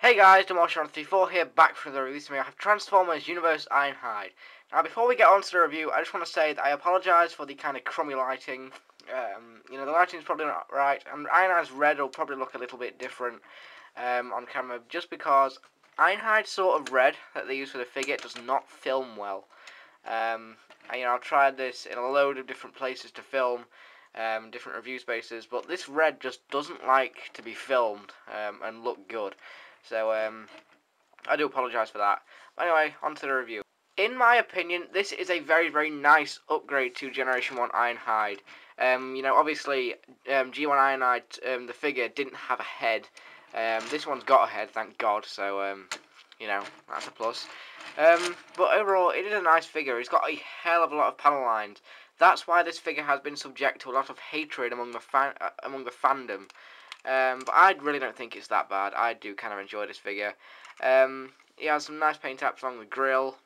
Hey guys, Demolition34 here, back for the review. I have Transformers Universe Ironhide. Now, before we get on to the review, I just want to say that I apologise for the kind of crummy lighting. The lighting's probably not right, and Ironhide's red will probably look a little bit different on camera, just because Ironhide's sort of red that they use for the figure does not film well. I've tried this in a load of different places to film, different review spaces, but this red just doesn't like to be filmed and look good. So I do apologise for that. But anyway, on to the review. In my opinion, this is a very, very nice upgrade to Generation 1 Ironhide. Obviously, G1 Ironhide, the figure, didn't have a head. This one's got a head, thank God, so, that's a plus. But overall, it is a nice figure. It's got a hell of a lot of panel lines. That's why this figure has been subject to a lot of hatred among the fandom. But I really don't think it's that bad. I do kind of enjoy this figure. He has some nice paint apps along the grill.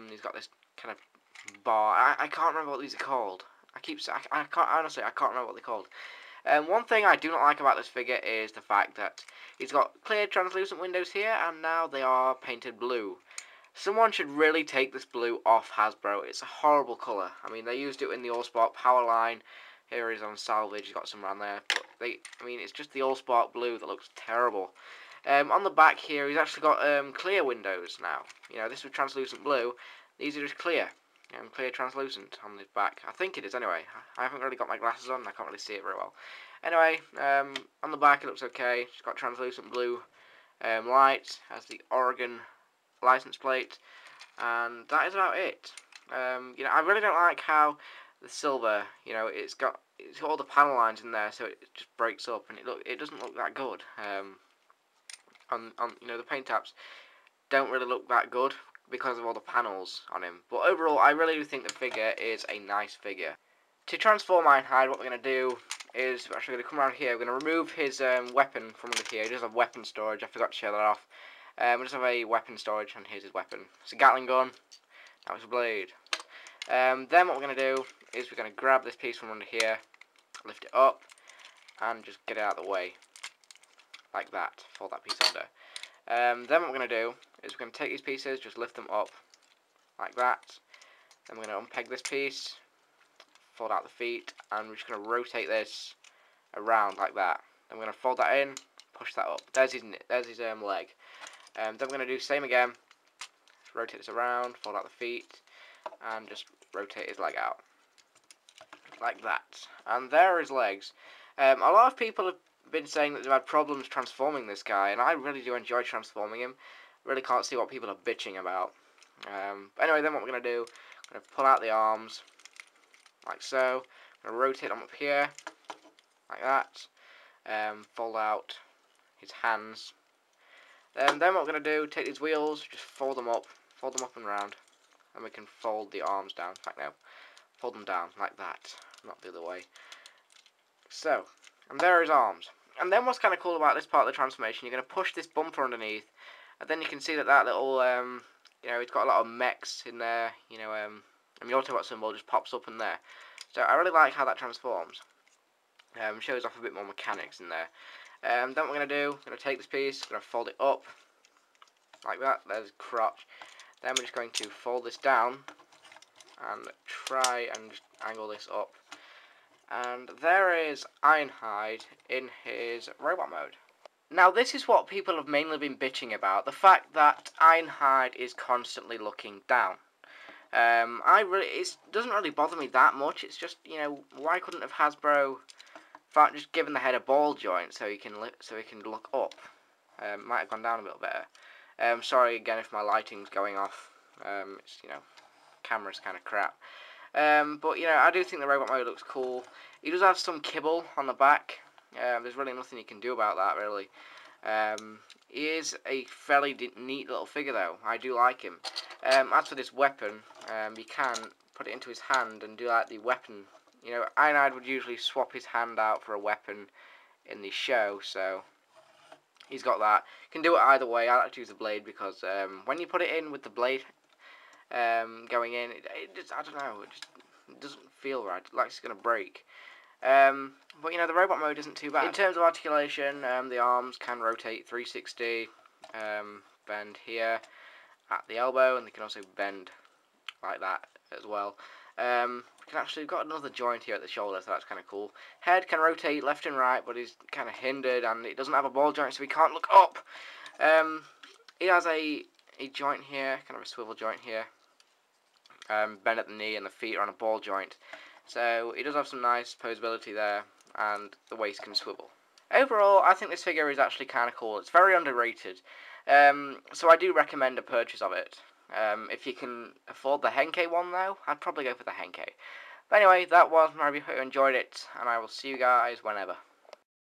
He's got this kind of bar. I can't remember what these are called. I can't remember what they're called. One thing I do not like about this figure is the fact that he's got clear translucent windows here, and now they are painted blue. Someone should really take this blue off Hasbro. It's a horrible colour. I mean, they used it in the All-Spark Power line. Here he's on salvage. He's got some around there. But it's just the All-Spark blue that looks terrible. On the back here, he's actually got clear windows now. This was translucent blue. These are just clear. Clear translucent on his back. I think it is anyway. I haven't really got my glasses on. I can't really see it very well. Anyway, on the back it looks okay. It's got translucent blue lights. Has the Oregon license plate. And that is about it. I really don't like how the silver, it's got all the panel lines in there, so it just breaks up, and it doesn't look that good. The paint apps don't really look that good because of all the panels on him. But overall, I really do think the figure is a nice figure. To transform Ironhide, what we're going to do is we're actually going to come around here. We're going to remove his weapon from under here. He does have weapon storage. I forgot to show that off. We just have a weapon storage, and here's his weapon. It's a Gatling gun. That was a blade. Then what we're going to do is we're going to grab this piece from under here, lift it up, and just get it out of the way. Like that. Fold that piece under. Then what we're going to do is we're going to take these pieces, just lift them up, like that. Then we're going to unpeg this piece, fold out the feet, and we're just going to rotate this around like that. Then we're going to fold that in, push that up. There's his leg. Then we're going to do the same again. Rotate this around, fold out the feet, and just rotate his leg out. Like that. And there are his legs. A lot of people have been saying that they've had problems transforming this guy, and I really do enjoy transforming him. Really can't see what people are bitching about. But anyway, then what we're going to do, I'm going to pull out the arms, like so. I'm going to rotate them up here, like that. Fold out his hands. Then what we're going to do, take these wheels, just fold them up and round. And we can fold the arms down. In fact, no, fold them down, like that, not the other way. So, and there are his arms. And then what's kind of cool about this part of the transformation, you're going to push this bumper underneath, and then you can see that little, it's got a lot of mechs in there, and the Autobot symbol just pops up in there. So I really like how that transforms. Shows off a bit more mechanics in there. Then what we're going to do, we're going to take this piece, going to fold it up, like that, there's his crotch. Then we're just going to fold this down, and try and just angle this up. And there is Ironhide in his robot mode. Now this is what people have mainly been bitching about, the fact that Ironhide is constantly looking down. It doesn't really bother me that much. It's just, why couldn't have Hasbro just given the head a ball joint so he can look up? Might have gone down a bit better. Sorry again if my lighting's going off. It's camera's kind of crap. But I do think the robot mode looks cool. He does have some kibble on the back. There's really nothing you can do about that, really. He is a fairly neat little figure, though. I do like him. As for this weapon, you can put it into his hand and do like the weapon. Ironhide would usually swap his hand out for a weapon in the show, so he's got that. You can do it either way. I like to use the blade because when you put it in with the blade going in, it just, I don't know, it doesn't feel right. Like it's going to break. But the robot mode isn't too bad. In terms of articulation, the arms can rotate 360, bend here at the elbow, and they can also bend like that as well. We can actually got another joint here at the shoulder, so that's kind of cool. Head can rotate left and right, but he's kind of hindered, and it doesn't have a ball joint, so he can't look up. He has a joint here, kind of a swivel joint here. Bend at the knee, and the feet are on a ball joint. So he does have some nice posability there, and the waist can swivel. Overall, I think this figure is actually kind of cool. It's very underrated, so I do recommend a purchase of it. If you can afford the Henkei one, though, I'd probably go for the Henkei. But anyway, that was my review. Hope you enjoyed it, and I will see you guys whenever.